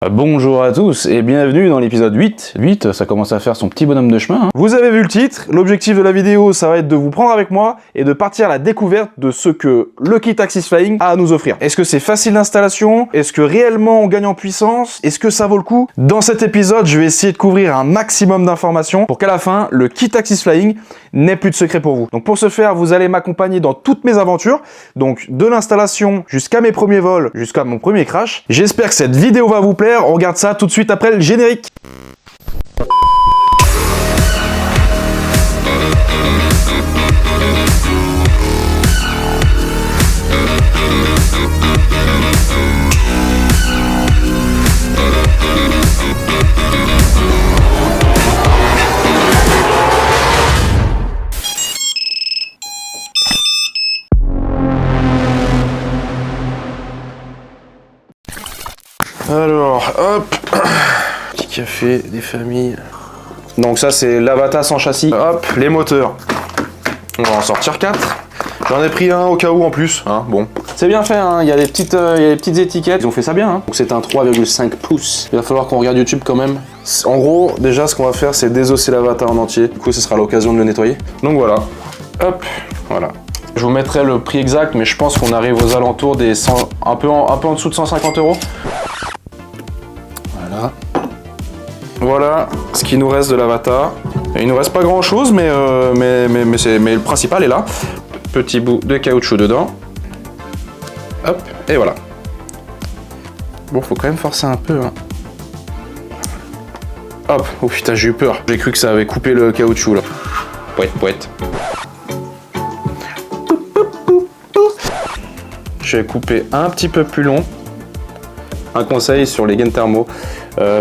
Bonjour à tous et bienvenue dans l'épisode 8. 8, ça commence à faire son petit bonhomme de chemin. Vous avez vu le titre, l'objectif de la vidéo, ça va être de vous prendre avec moi et de partir à la découverte de ce que le kit Axis Flying a à nous offrir. Est-ce que c'est facile d'installation? Est-ce que réellement on gagne en puissance? Est-ce que ça vaut le coup? Dans cet épisode, je vais essayer de couvrir un maximum d'informations pour qu'à la fin, le kit Axis Flying n'ait plus de secret pour vous. Donc pour ce faire, vous allez m'accompagner dans toutes mes aventures, donc de l'installation jusqu'à mes premiers vols, jusqu'à mon premier crash. J'espère que cette vidéo va vous plaire. On regarde ça tout de suite après le générique. Alors, hop, petit café des familles. Donc ça c'est l'Avata sans châssis. Hop, les moteurs. On va en sortir 4. J'en ai pris un au cas où en plus. Hein, bon, c'est bien fait. Hein. Il y a des petites étiquettes. Ils ont fait ça bien. Hein. Donc c'est un 3,5 pouces. Il va falloir qu'on regarde YouTube quand même. En gros, déjà ce qu'on va faire, c'est désosser l'Avata en entier. Du coup, ce sera l'occasion de le nettoyer. Donc voilà. Hop, voilà. Je vous mettrai le prix exact, mais je pense qu'on arrive aux alentours des 100, un peu en dessous de 150 €. Voilà ce qui nous reste de l'Avata. Il nous reste pas grand chose, mais le principal est là. Petit bout de caoutchouc dedans. Hop, et voilà. Bon, faut quand même forcer un peu. Hein. Hop, oh putain, j'ai eu peur. J'ai cru que ça avait coupé le caoutchouc là. Poète, poète. Je vais couper un petit peu plus long. Un conseil sur les gaines thermo.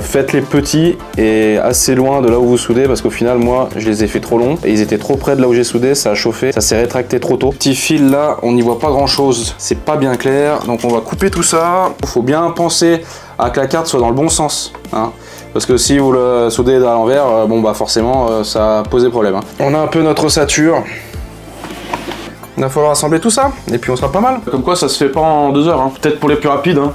Faites-les petits et assez loin de là où vous soudez parce qu'au final moi je les ai fait trop longs et ils étaient trop près de là où j'ai soudé, ça a chauffé, ça s'est rétracté trop tôt. Petit fil là, on n'y voit pas grand chose, c'est pas bien clair, donc on va couper tout ça. Il faut bien penser à que la carte soit dans le bon sens, hein, parce que si vous le soudez à l'envers, bon bah forcément ça a posé problème. Hein. On a un peu notre ossature. Il va falloir assembler tout ça et puis on sera pas mal. Comme quoi ça se fait pas en 2 heures, hein. Peut-être pour les plus rapides. Hein.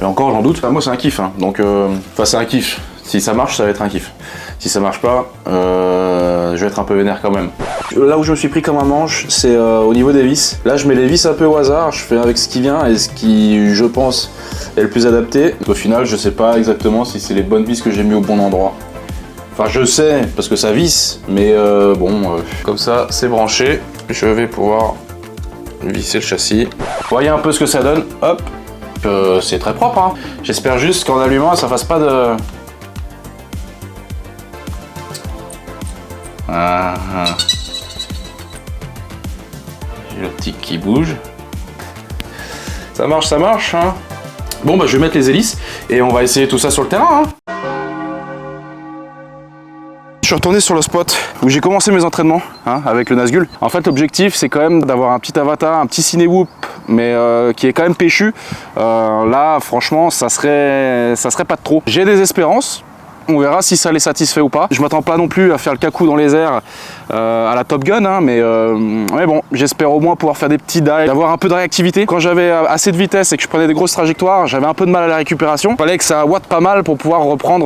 Et encore, j'en doute. Enfin, moi, c'est un kiff. Hein. Donc, enfin, c'est un kiff. Si ça marche, ça va être un kiff. Si ça marche pas, je vais être un peu vénère quand même. Là où je me suis pris comme un manche, c'est au niveau des vis. Là, je mets les vis un peu au hasard. Je fais avec ce qui vient et ce qui, je pense, est le plus adapté. Au final, je sais pas exactement si c'est les bonnes vis que j'ai mis au bon endroit. Enfin, je sais, parce que ça visse. Mais bon, comme ça, c'est branché. Je vais pouvoir visser le châssis. Voyez un peu ce que ça donne. Hop. C'est très propre, hein. J'espère juste qu'en allumant ça fasse pas de... J'ai l'optique qui bouge. Ça marche, hein. Bon bah je vais mettre les hélices et on va essayer tout ça sur le terrain, hein. Je suis retourné sur le spot où j'ai commencé mes entraînements, hein, avec le Nazgul. En fait l'objectif c'est quand même d'avoir un petit Avata, un petit Cinewoop, mais qui est quand même péchu. Là franchement ça serait pas de trop. J'ai des espérances, on verra si ça les satisfait ou pas. Je m'attends pas non plus à faire le cacou dans les airs à la Top Gun, hein, mais bon, j'espère au moins pouvoir faire des petits dives, d'avoir un peu de réactivité. Quand j'avais assez de vitesse et que je prenais des grosses trajectoires, j'avais un peu de mal à la récupération. Il fallait que ça watt pas mal pour pouvoir reprendre,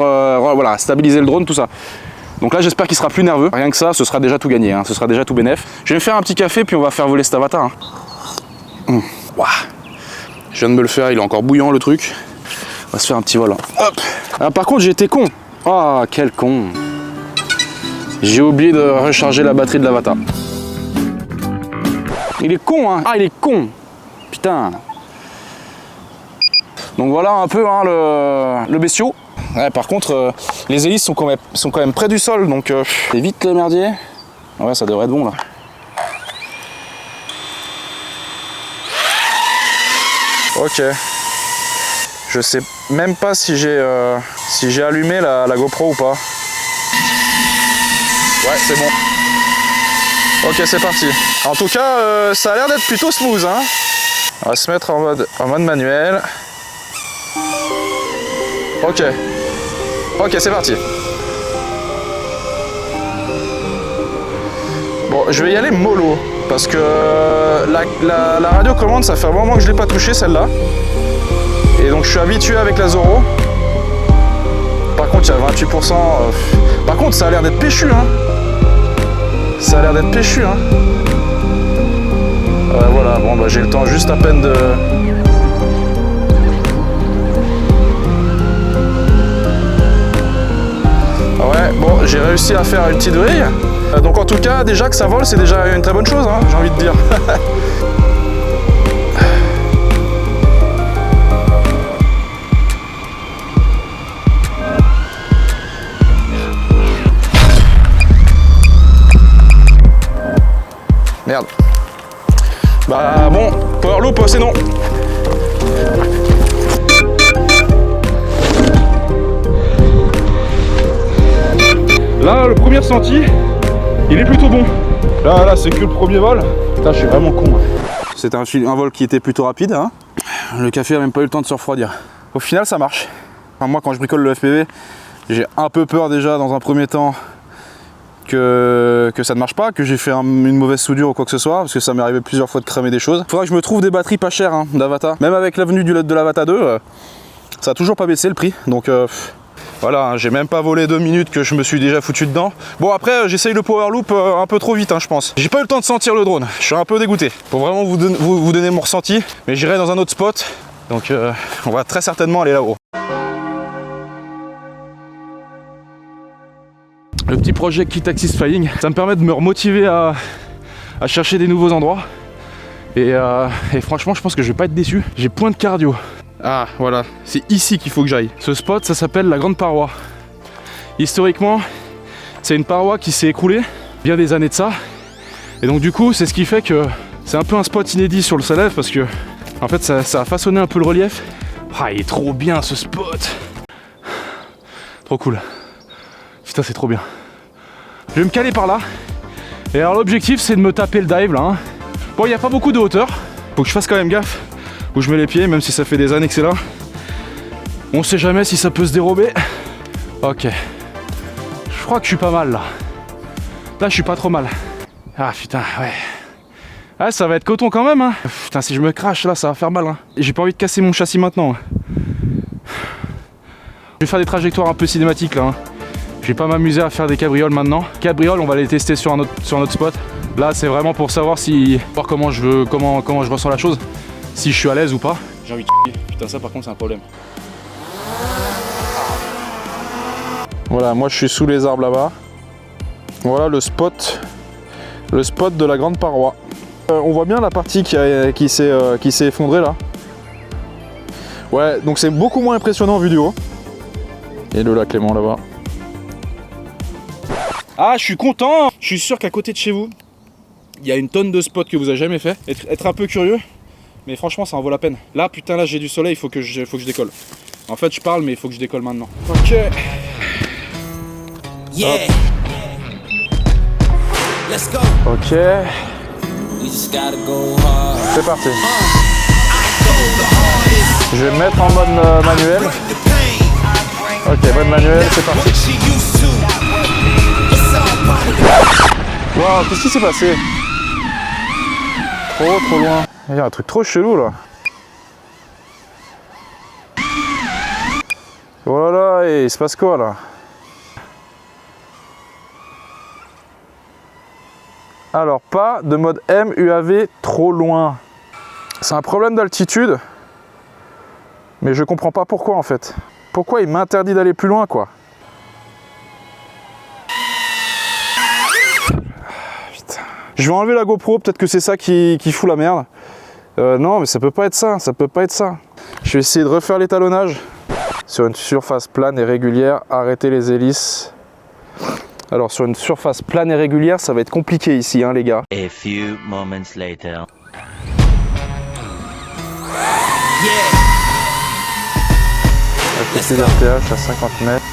voilà, stabiliser le drone, tout ça. Donc là j'espère qu'il sera plus nerveux. Rien que ça, ce sera déjà tout gagné, hein. Ce sera déjà tout bénef. Je vais me faire un petit café puis on va faire voler cet Avata. Hein. Ouah. Je viens de me le faire, il est encore bouillant le truc. On va se faire un petit vol. Hein. Hop. Ah, par contre j'ai été con. Ah oh, quel con. J'ai oublié de recharger la batterie de l'Avata. Il est con, hein. Ah il est con. Putain. Donc voilà un peu, hein, le bestiau. Ouais, par contre, les hélices sont quand même près du sol, donc évite le merdier. Ouais, ça devrait être bon là. Ok. Je sais même pas si j'ai allumé la GoPro ou pas. Ouais, c'est bon. Ok, c'est parti. En tout cas, ça a l'air d'être plutôt smooth, hein. On va se mettre en mode manuel. Ok. Ok, c'est parti. Bon, je vais y aller mollo. Parce que la radiocommande, ça fait un moment que je ne l'ai pas touchée celle-là. et donc je suis habitué avec la Zoro. Par contre, il y a 28%. Par contre, ça a l'air d'être péchu, hein. Ça a l'air d'être péchu, hein. Voilà, bon, bah j'ai le temps juste à peine de. Ouais, bon, j'ai réussi à faire une petite vrille. Donc en tout cas, déjà que ça vole, c'est déjà une très bonne chose, hein, j'ai envie de dire. Merde. Bah bon, power loop, c'est non. Là, le premier ressenti, il est plutôt bon. Là, c'est que le premier vol. Putain, je suis vraiment con. C'était un vol qui était plutôt rapide, hein. Le café a même pas eu le temps de se refroidir. Au final, ça marche. Enfin, moi, quand je bricole le FPV, j'ai un peu peur déjà dans un premier temps que ça ne marche pas, que j'ai fait une mauvaise soudure ou quoi que ce soit, parce que ça m'est arrivé plusieurs fois de cramer des choses. Faudra que je me trouve des batteries pas chères, hein, d'Avata. Même avec l'avenue de l'Avata 2, ça a toujours pas baissé le prix. Donc voilà, hein, j'ai même pas volé 2 minutes que je me suis déjà foutu dedans. Bon, après, j'essaye le power loop un peu trop vite, hein, je pense. J'ai pas eu le temps de sentir le drone. Je suis un peu dégoûté. Pour vraiment vous donner mon ressenti, mais j'irai dans un autre spot. Donc on va très certainement aller là-haut. Le petit projet Kit Axis Flying, ça me permet de me remotiver à chercher des nouveaux endroits. Et franchement, je pense que je vais pas être déçu. J'ai point de cardio. Ah, voilà, c'est ici qu'il faut que j'aille. Ce spot, ça s'appelle la Grande Paroi. Historiquement, c'est une paroi qui s'est écroulée bien des années de ça. Et donc du coup, c'est ce qui fait que c'est un peu un spot inédit sur le Salève parce que en fait, ça a façonné un peu le relief. Ah, il est trop bien ce spot. Trop cool. Putain, c'est trop bien. Je vais me caler par là. Et alors l'objectif, c'est de me taper le dive là, hein. Bon, il n'y a pas beaucoup de hauteur. Faut que je fasse quand même gaffe où je mets les pieds, même si ça fait des années que c'est là. On sait jamais si ça peut se dérober. Ok. Je crois que je suis pas mal là. Là, je suis pas trop mal. Ah putain, ouais. Ah, ça va être coton quand même, hein. Putain, si je me crache là, ça va faire mal, hein. Et j'ai pas envie de casser mon châssis maintenant. Je vais faire des trajectoires un peu cinématiques là, hein. Je vais pas m'amuser à faire des cabrioles maintenant. Cabrioles, on va les tester sur un autre spot. Là, c'est vraiment pour savoir comment je ressens la chose. Si je suis à l'aise ou pas. J'ai envie de chier. Putain, ça par contre, c'est un problème. Voilà, moi je suis sous les arbres là-bas. Voilà le spot de la Grande Paroi. On voit bien la partie qui s'est effondrée là. Ouais, donc c'est beaucoup moins impressionnant vu du haut. Et le lac Léman là-bas. Ah, je suis content. Je suis sûr qu'à côté de chez vous, il y a une tonne de spots que vous avez jamais fait. Être un peu curieux, mais franchement, ça en vaut la peine. Là, putain, là, j'ai du soleil, il faut que je décolle. En fait, je parle, mais il faut que je décolle maintenant. Ok. Yeah. Let's go. Ok. C'est parti. Je vais me mettre en mode manuel. Ok, mode manuel, c'est parti. Waouh, qu'est-ce qui s'est passé? Trop loin. Il y a un truc trop chelou là. Voilà, et il se passe quoi là? Alors, pas de mode M UAV trop loin. C'est un problème d'altitude. Mais je comprends pas pourquoi en fait. Pourquoi il m'interdit d'aller plus loin quoi? Putain. Je vais enlever la GoPro, peut-être que c'est ça qui fout la merde. Non mais ça peut pas être ça, ça peut pas être ça. Je vais essayer de refaire l'étalonnage. Sur une surface plane et régulière, arrêter les hélices. Alors sur une surface plane et régulière, ça va être compliqué ici hein les gars. A few moments later. Petit RTH à 50 mètres.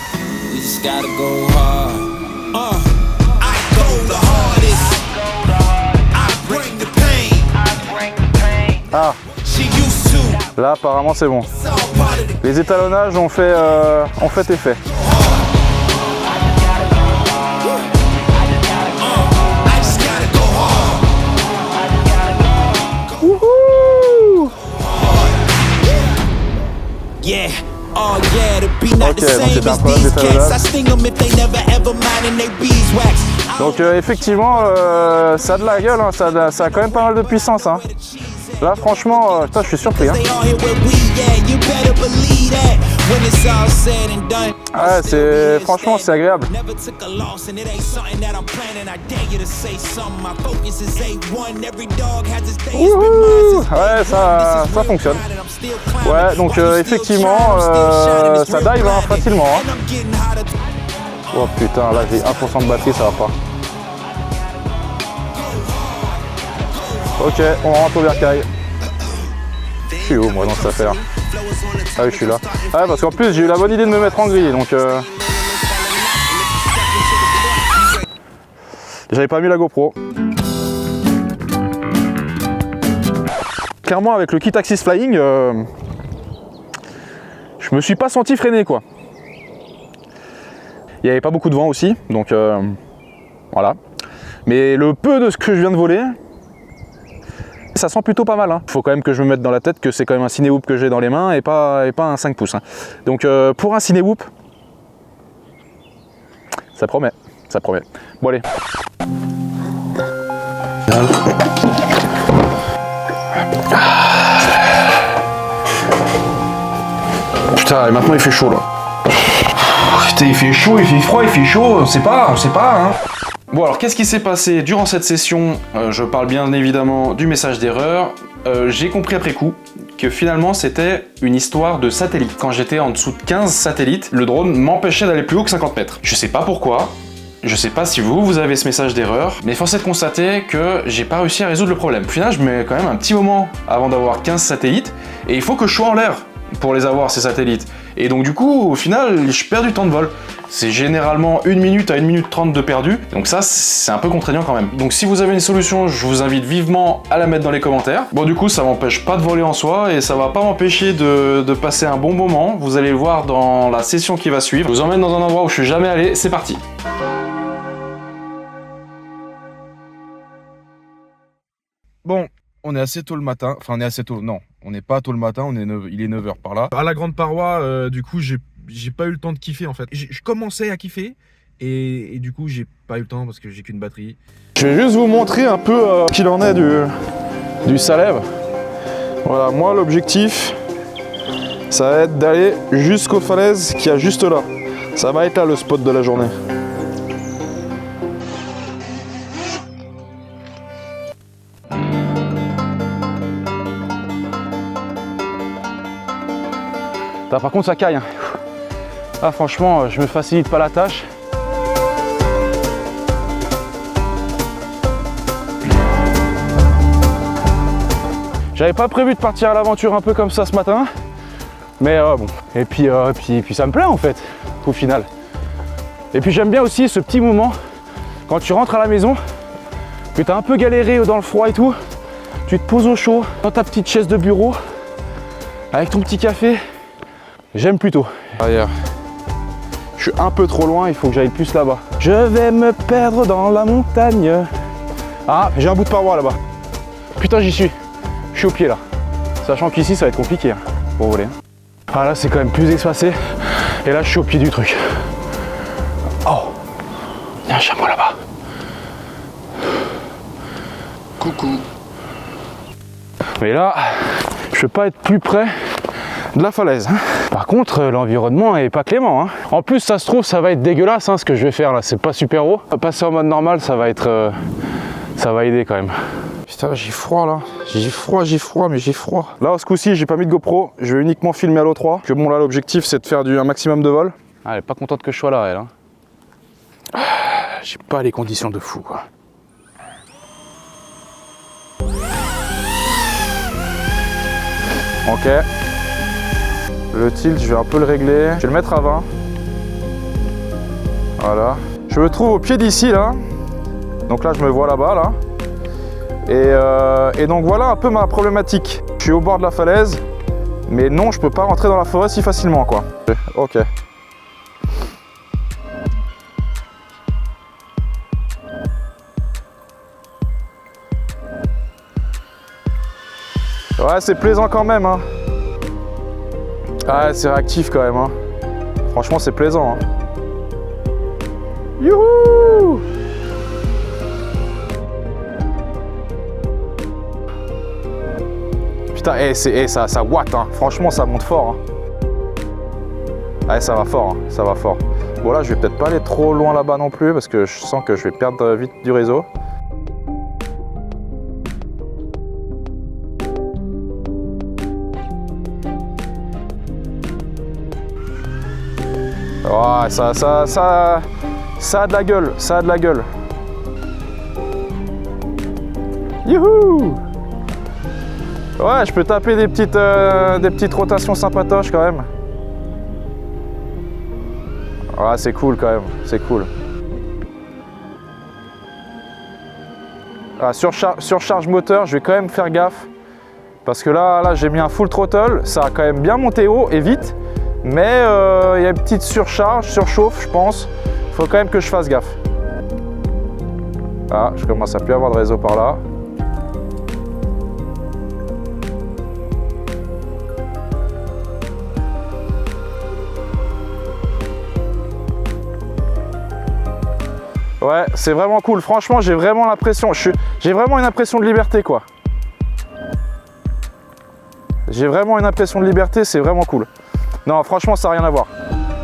Ah, là apparemment c'est bon. Les étalonnages ont fait effet. Yeah. Oh yeah, the beat not the Ok, donc same c'était un as problème these cats. I d'étalonnage. sting them if they never ever mind and they beeswax. Donc effectivement, ça a de la gueule, hein, ça a quand même pas mal de puissance. Hein. Là franchement, putain, je suis surpris. Hein. They all here with we, yeah, you better believe that. When it's all said and done. Ouais, franchement, c'est agréable. Never took a loss and it ain't something that I'm planning. I dare you to say something. My focus is A1. Every dog has its days. Ouais, ça fonctionne. Ouais, donc effectivement, ça dive hein, facilement. Hein. Oh putain, là j'ai 1% de batterie, ça va pas. Ok, on rentre au bercail. Je suis où moi dans cette affaire? Ah oui, je suis là. Ouais, parce qu'en plus j'ai eu la bonne idée de me mettre en grille, donc j'avais pas mis la GoPro. Clairement avec le kit Axis Flying, je me suis pas senti freiner quoi. Il n'y avait pas beaucoup de vent aussi, donc voilà. Mais le peu de ce que je viens de voler, ça sent plutôt pas mal. Hein. Faut quand même que je me mette dans la tête que c'est quand même un Cinewoop que j'ai dans les mains et pas un 5 pouces. Hein. Donc pour un Cinewoop, ça promet, ça promet. Bon allez. Putain, et maintenant il fait chaud là. Putain, il fait chaud, il fait froid, il fait chaud, on sait pas hein. Bon alors qu'est-ce qui s'est passé durant cette session? Je parle bien évidemment du message d'erreur. J'ai compris après coup que finalement c'était une histoire de satellite. Quand j'étais en dessous de 15 satellites, le drone m'empêchait d'aller plus haut que 50 mètres. Je sais pas pourquoi, je sais pas si vous avez ce message d'erreur, mais force est de constater que j'ai pas réussi à résoudre le problème. Au final, je mets quand même un petit moment avant d'avoir 15 satellites, et il faut que je sois en l'air pour les avoir ces satellites. Et donc du coup, au final, je perds du temps de vol. C'est généralement 1 minute à 1 minute 30 de perdu, donc ça c'est un peu contraignant quand même. Donc si vous avez une solution, je vous invite vivement à la mettre dans les commentaires. Bon du coup, ça m'empêche pas de voler en soi, et ça va pas m'empêcher de passer un bon moment. Vous allez le voir dans la session qui va suivre. Je vous emmène dans un endroit où je suis jamais allé, c'est parti. Bon, on est assez tôt le matin, enfin on est assez tôt, non, on n'est pas tôt le matin, il est 9h par là. À la grande paroi, du coup, j'ai pas eu le temps de kiffer en fait. Je commençais à kiffer et du coup, j'ai pas eu le temps parce que j'ai qu'une batterie. Je vais juste vous montrer un peu ce qu'il en est du Salève. Voilà, moi l'objectif, ça va être d'aller jusqu'aux falaises qu'il y a juste là. Ça va être là le spot de la journée. Par contre ça caille. Hein. Ah franchement, je me facilite pas la tâche. J'avais pas prévu de partir à l'aventure un peu comme ça ce matin, mais bon. Et puis ça me plaît en fait, au final. Et puis j'aime bien aussi ce petit moment quand tu rentres à la maison, que tu as un peu galéré dans le froid et tout, tu te poses au chaud dans ta petite chaise de bureau avec ton petit café. J'aime plutôt. Derrière. Je suis un peu trop loin, il faut que j'aille plus là-bas. Je vais me perdre dans la montagne. Ah, j'ai un bout de paroi là-bas. Putain, j'y suis. Je suis au pied là. Sachant qu'ici, ça va être compliqué hein, pour voler. Ah là, c'est quand même plus espacé. Et là, je suis au pied du truc. Oh, il y a un chameau là-bas. Coucou. Mais là, je peux pas être plus près de la falaise. Par contre, l'environnement est pas clément. Hein. En plus, ça se trouve, ça va être dégueulasse ce que je vais faire là. C'est pas super haut. Passer en mode normal, ça va être, ça va aider quand même. Putain, j'ai froid là. J'ai froid, mais j'ai froid. Là, ce coup-ci, j'ai pas mis de GoPro. Je vais uniquement filmer à l'O3. Que bon, là, l'objectif, c'est de faire un maximum de vol. Ah, elle est pas contente que je sois là, elle. Hein. J'ai pas les conditions de fou, quoi. Ok. Le tilt, je vais un peu le régler. Je vais le mettre à 20. Voilà. Je me trouve au pied d'ici, là. Donc là, je me vois là-bas, là. Et donc voilà un peu ma problématique. Je suis au bord de la falaise, mais non, je peux pas rentrer dans la forêt si facilement, quoi. Ok. Ouais, c'est plaisant quand même, hein. Ah, c'est réactif quand même. Hein. Franchement, c'est plaisant. Hein. Youhou! Putain, ça watt. Hein. Franchement, ça monte fort. Hein. Ouais, ça va fort. Hein. Ça va fort. Bon, là, je vais peut-être pas aller trop loin là-bas non plus parce que je sens que je vais perdre vite du réseau. Ouais, ça a de la gueule, ça a de la gueule. Youhou! Ouais, je peux taper des petites rotations sympatoches quand même. Ouais, c'est cool quand même, c'est cool. Ah, surcharge moteur, je vais quand même faire gaffe. Parce que là j'ai mis un full throttle, ça a quand même bien monté haut et vite. Mais il y a une petite surchauffe, je pense. Il faut quand même que je fasse gaffe. Ah, je commence à plus avoir de réseau par là. Ouais, c'est vraiment cool. Franchement, j'ai vraiment l'impression, j'ai vraiment une impression de liberté, quoi. J'ai vraiment une impression de liberté, c'est vraiment cool. Non, franchement, ça n'a rien à voir.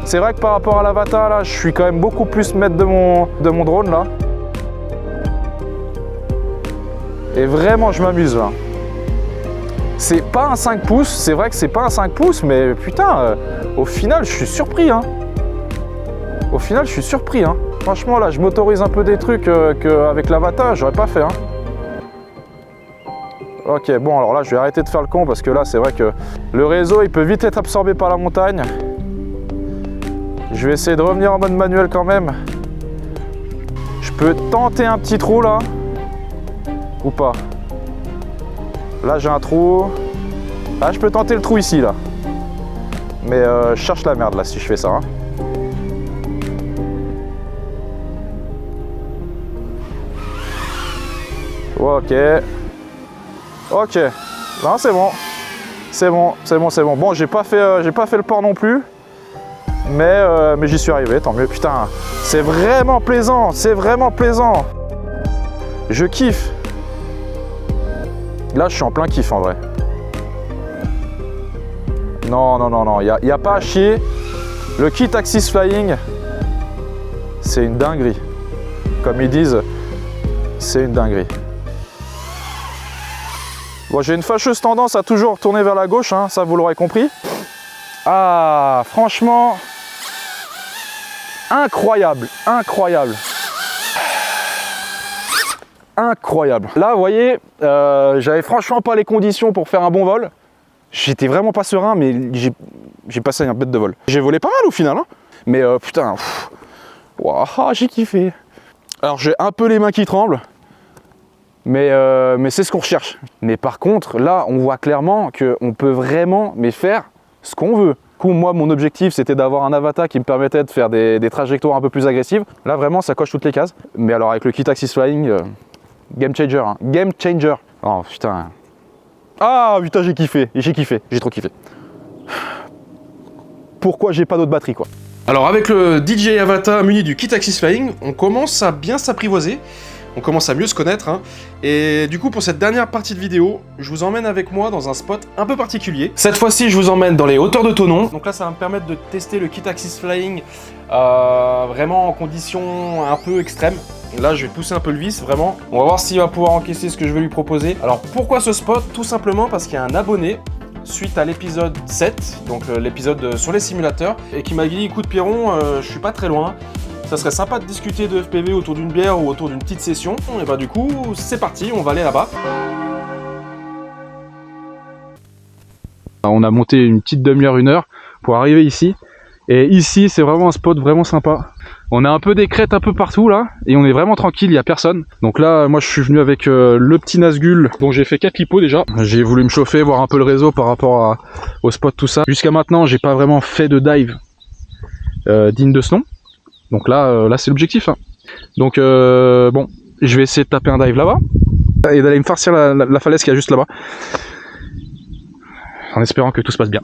C'est vrai que par rapport à l'Avata, là, je suis quand même beaucoup plus maître de mon drone, là. Et vraiment, je m'amuse, là. C'est pas un 5 pouces, c'est vrai que c'est pas un 5 pouces, mais putain, au final, je suis surpris, hein. Au final, je suis surpris, hein. Franchement, là, je m'autorise un peu des trucs qu'avec l'Avata, j'aurais pas fait, hein. Ok, bon, alors là, je vais arrêter de faire le con parce que là, c'est vrai que le réseau, il peut vite être absorbé par la montagne. Je vais essayer de revenir en mode manuel quand même. Je peux tenter un petit trou, là. Ou pas? Là, j'ai un trou. Ah, je peux tenter le trou ici, là. Mais je cherche la merde, là, si je fais ça, hein. Ok. Ok. Non, c'est bon. C'est bon, c'est bon, c'est bon. Bon, j'ai pas fait le port non plus. Mais j'y suis arrivé, tant mieux. Putain, c'est vraiment plaisant. C'est vraiment plaisant. Je kiffe. Là, je suis en plein kiff, en vrai. Non, non, non, non. Il n'y a pas à chier. Le kit Axis Flying, c'est une dinguerie. Comme ils disent, c'est une dinguerie. Bon, j'ai une fâcheuse tendance à toujours tourner vers la gauche, hein, ça vous l'aurez compris. Ah, franchement, incroyable, incroyable. Incroyable. Là, vous voyez, j'avais franchement pas les conditions pour faire un bon vol. J'étais vraiment pas serein, mais j'ai passé un bête de vol. J'ai volé pas mal au final, hein. Mais putain, wow, j'ai kiffé. Alors j'ai un peu les mains qui tremblent. Mais c'est ce qu'on recherche. Mais par contre, là, on voit clairement qu'on peut vraiment faire ce qu'on veut. Du coup, moi, mon objectif, c'était d'avoir un Avata qui me permettait de faire des trajectoires un peu plus agressives. Là, vraiment, ça coche toutes les cases. Mais alors, avec le kit Axis Flying, game changer. Hein. Game changer. Oh, putain. Ah, putain, j'ai kiffé. J'ai trop kiffé. Pourquoi j'ai pas d'autre batterie, quoi. Alors, avec le DJI Avata muni du kit Axis Flying, on commence à bien s'apprivoiser. On commence à mieux se connaître, hein. Et du coup pour cette dernière partie de vidéo, je vous emmène avec moi dans un spot un peu particulier. Cette fois-ci, je vous emmène dans les hauteurs de Thonon. Donc là, ça va me permettre de tester le kit Axis Flying vraiment en conditions un peu extrêmes. Là, je vais pousser un peu le vis, vraiment. On va voir s'il va pouvoir encaisser ce que je vais lui proposer. Alors pourquoi ce spot? Tout simplement parce qu'il y a un abonné suite à l'épisode 7, donc l'épisode sur les simulateurs, et qui m'a dit, écoute Pierron, je suis pas très loin. Ça serait sympa de discuter de FPV autour d'une bière ou autour d'une petite session. Et bah du coup, c'est parti, on va aller là-bas. On a monté une petite demi-heure, 1 heure pour arriver ici. Et ici, c'est vraiment un spot vraiment sympa. On a un peu des crêtes un peu partout là. Et on est vraiment tranquille, il n'y a personne. Donc là, moi je suis venu avec le petit Nazgul dont j'ai fait 4 lipos déjà. J'ai voulu me chauffer, voir un peu le réseau par rapport au spot, tout ça. Jusqu'à maintenant, j'ai pas vraiment fait de dive digne de ce nom. Donc là c'est l'objectif. Hein. Donc bon, je vais essayer de taper un dive là-bas et d'aller me farcir la falaise qui est juste là-bas. en espérant que tout se passe bien.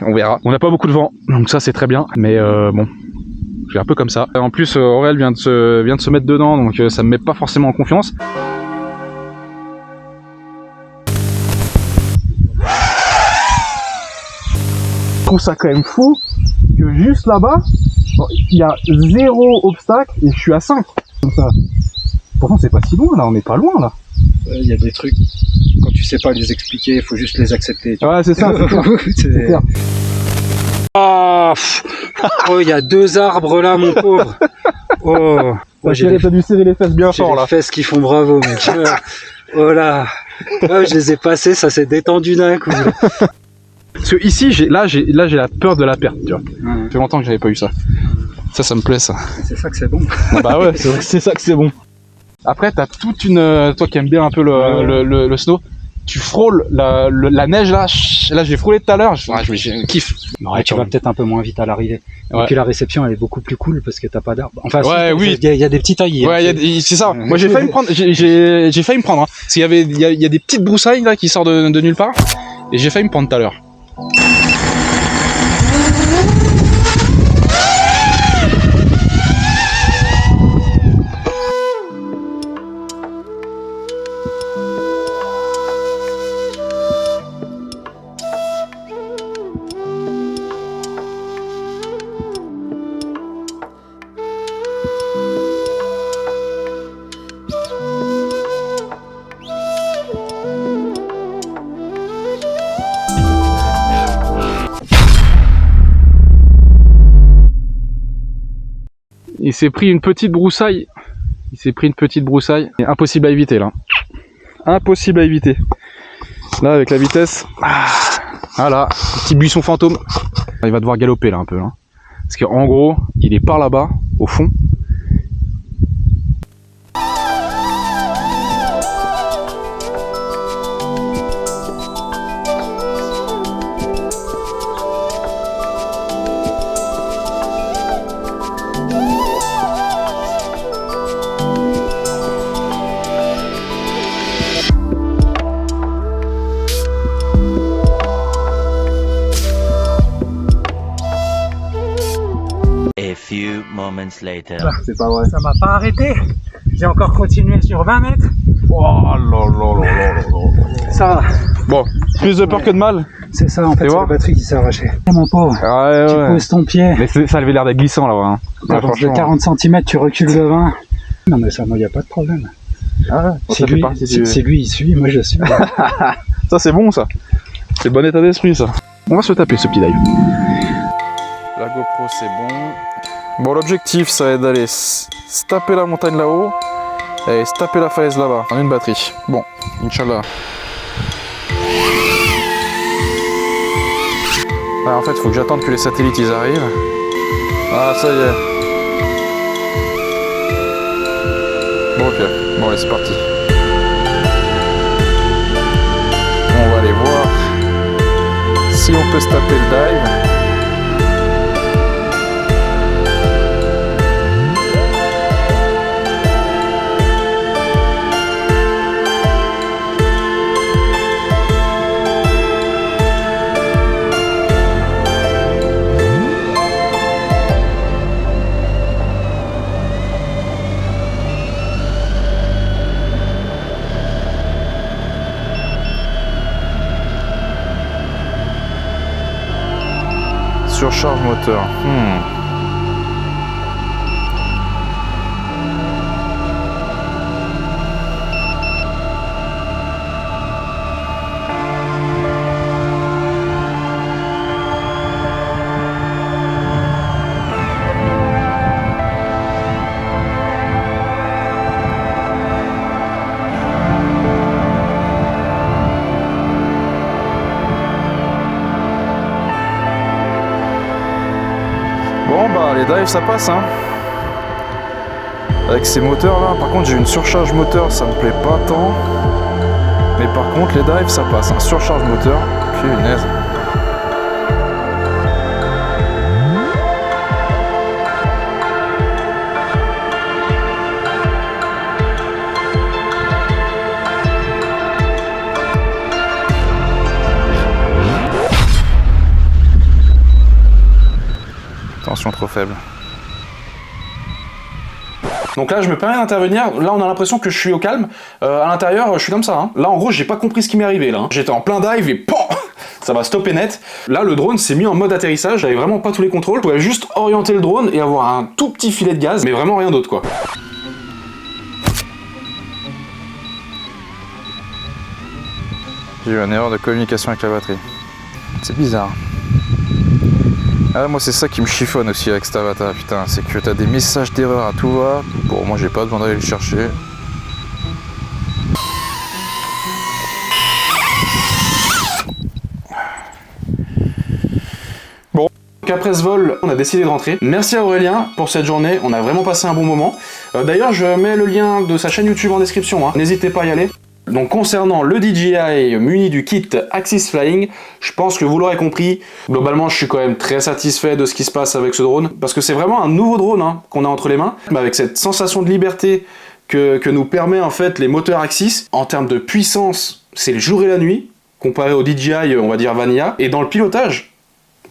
On verra. On n'a pas beaucoup de vent, donc ça c'est très bien, mais bon, je suis un peu comme ça. En plus, Aurel vient de se mettre dedans, donc ça me met pas forcément en confiance. Je trouve ça quand même fou que juste là-bas, il y a 0 obstacle et je suis à 5. Comme ça. Pourtant c'est pas si loin là, on n'est pas loin là. Il y a des trucs, quand tu sais pas les expliquer, il faut juste les accepter. Ouais, c'est ça, c'est clair. C'est clair. Oh, il y a 2 arbres là, mon pauvre. Oh, T'as dû serrer les fesses bien j'ai fort les là. fesses qui font bravo, mec. Oh là. Ouais, je les ai passés, ça s'est détendu d'un coup. Parce que ici, j'ai la peur de la perte, tu vois. Ouais. Ça fait longtemps que j'avais pas eu ça. Ça me plaît ça. C'est ça que c'est bon. Ah bah ouais, c'est vrai que c'est ça que c'est bon. Après, t'as toute une... Toi qui aimes bien un peu le snow, tu frôles la neige là. Là, j'ai frôlé tout à l'heure. Je kiffe. Ouais, tu vas peut-être un peu moins vite à l'arrivée. Ouais. Et puis la réception, elle est beaucoup plus cool parce que t'as pas d'arbres. Enfin, Ouais, oui. Il y a des petits taillis. Ouais, c'est ça. Moi, j'ai failli me prendre. J'ai failli me prendre. Hein. Parce qu'il y a des petites broussailles là qui sortent de nulle part. Et j'ai failli me prendre tout à l'heure. Il s'est pris une petite broussaille. Et impossible à éviter là. Impossible à éviter. Là avec la vitesse. Voilà, petit buisson fantôme. Il va devoir galoper là un peu. Hein. Parce qu'en gros, il est par là-bas, au fond. A few moments later. C'est pas vrai. Ça m'a pas arrêté. J'ai encore continué sur 20 mètres. Oh là là là là là. Ça va. Bon, plus de peur que de mal. C'est ça, en fait, c'est voir la batterie qui s'est arrachée. Mon pauvre, Ouais, tu ouais. poses ton pied. Mais ça avait l'air d'être glissant là-bas. Hein. Tu avances de 40 cm, tu recules de 20. Non, mais ça, moi, il n'y a pas de problème. Ah, C'est lui, c'est lui, il suit, moi je suis. Ça c'est bon ça. C'est le bon état d'esprit ça. On va se taper ce petit dive. La GoPro c'est bon. Bon, l'objectif ça va être d'aller se taper la montagne là-haut et se taper la falaise là-bas en une batterie. Bon, Inch'Allah. Ah, en fait, faut que j'attende que les satellites ils arrivent. Ah, ça y est. Bon, ok. Bon, allez, c'est parti. On va aller voir si on peut se taper le dive. Surcharge moteur. Bon bah les dives ça passe hein. Avec ces moteurs là, par contre j'ai une surcharge moteur, ça me plaît pas tant. Mais par contre les dives ça passe, hein. Surcharge moteur, punaise. tension trop faible. Donc là, je me permets d'intervenir. Là, on a l'impression que je suis au calme. À l'intérieur, je suis comme ça. Hein. Là, en gros, j'ai pas compris ce qui m'est arrivé. Là, hein. J'étais en plein dive et POM, ça m'a stoppé net. Là, le drone s'est mis en mode atterrissage. J'avais vraiment pas tous les contrôles. Je pouvais juste orienter le drone et avoir un tout petit filet de gaz, mais vraiment rien d'autre, quoi. J'ai eu une erreur de communication avec la batterie. C'est bizarre. Ah, moi c'est ça qui me chiffonne aussi avec cet avatar, putain, c'est que t'as des messages d'erreur à tout va. Bon, moi j'ai pas besoin d'aller le chercher. Bon, donc après ce vol, on a décidé de rentrer. Merci à Aurélien pour cette journée, on a vraiment passé un bon moment. D'ailleurs, je mets le lien de sa chaîne YouTube en description, hein. N'hésitez pas à y aller. Donc concernant le DJI muni du kit Axis Flying, je pense que vous l'aurez compris, globalement je suis quand même très satisfait de ce qui se passe avec ce drone, parce que c'est vraiment un nouveau drone hein, qu'on a entre les mains, mais avec cette sensation de liberté que nous permet en fait les moteurs Axis, en termes de puissance, c'est le jour et la nuit, comparé au DJI on va dire Vanilla, et dans le pilotage,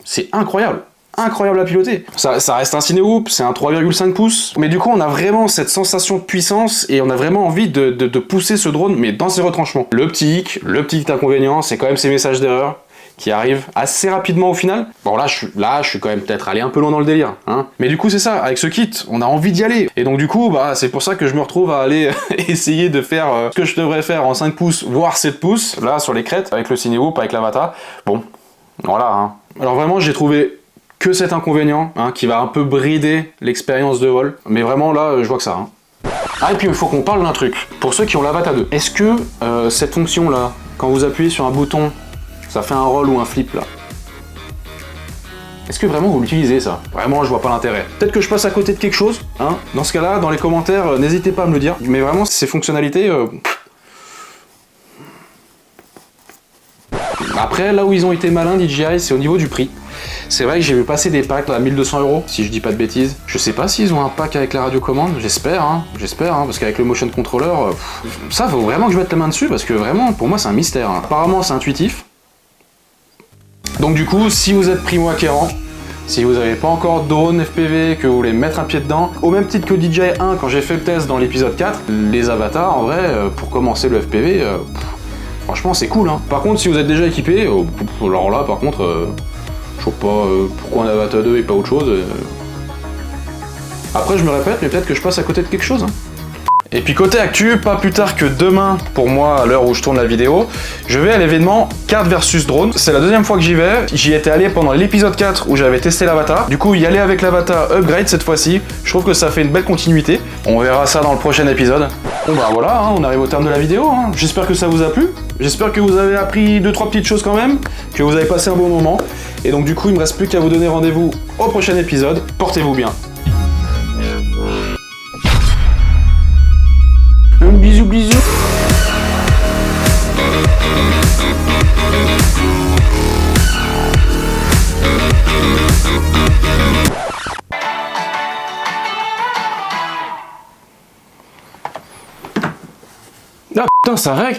c'est incroyable. Incroyable à piloter. Ça reste un Cinehoop, c'est un 3,5 pouces, mais du coup on a vraiment cette sensation de puissance et on a vraiment envie de pousser ce drone, mais dans ses retranchements. Le petit inconvénient, c'est quand même ces messages d'erreur qui arrivent assez rapidement au final. Bon là je suis quand même peut-être allé un peu loin dans le délire, hein. Mais du coup c'est ça, avec ce kit, on a envie d'y aller. Et donc du coup, bah c'est pour ça que je me retrouve à aller essayer de faire ce que je devrais faire en 5 pouces, voire 7 pouces, là sur les crêtes, avec le Cinehoop, avec l'Avata. Bon, voilà, hein. Alors vraiment j'ai trouvé que cet inconvénient, hein, qui va un peu brider l'expérience de vol. Mais vraiment là, je vois que ça. Hein. Ah et puis il faut qu'on parle d'un truc. Pour ceux qui ont l'Avata 2, est-ce que cette fonction là, quand vous appuyez sur un bouton, ça fait un roll ou un flip là? Est-ce que vraiment vous l'utilisez ça? Vraiment, je vois pas l'intérêt. Peut-être que je passe à côté de quelque chose, hein. Dans ce cas-là, dans les commentaires, n'hésitez pas à me le dire. Mais vraiment, ces fonctionnalités... Après, là où ils ont été malins, DJI, c'est au niveau du prix. C'est vrai que j'ai vu passer des packs là, à 1200 €, si je dis pas de bêtises. Je sais pas s'ils ont un pack avec la radiocommande, j'espère, hein, parce qu'avec le motion controller, ça faut vraiment que je mette la main dessus, parce que vraiment, pour moi, c'est un mystère. Hein. Apparemment, c'est intuitif. Donc du coup, si vous êtes primo-acquérant, si vous n'avez pas encore de drone FPV, que vous voulez mettre un pied dedans, au même titre que DJI 1, quand j'ai fait le test dans l'épisode 4, les avatars, en vrai, pour commencer le FPV, franchement, c'est cool. Hein. Par contre, si vous êtes déjà équipé, alors là, par contre... je vois pas pourquoi un Avatar 2 et pas autre chose. Après je me répète, mais peut-être que je passe à côté de quelque chose. Hein. Et puis côté actu, pas plus tard que demain, pour moi à l'heure où je tourne la vidéo, je vais à l'événement Carte versus Drone. C'est la deuxième fois que j'y vais. J'y étais allé pendant l'épisode 4 où j'avais testé l'Avatar. Du coup y aller avec l'Avatar upgrade cette fois-ci, je trouve que ça fait une belle continuité. On verra ça dans le prochain épisode. Bon bah voilà, hein, on arrive au terme de la vidéo. Hein. J'espère que ça vous a plu. J'espère que vous avez appris 2-3 petites choses quand même, que vous avez passé un bon moment. Et donc du coup, il me reste plus qu'à vous donner rendez-vous au prochain épisode. Portez-vous bien. Un bisou bisou. Ah putain, ça rec.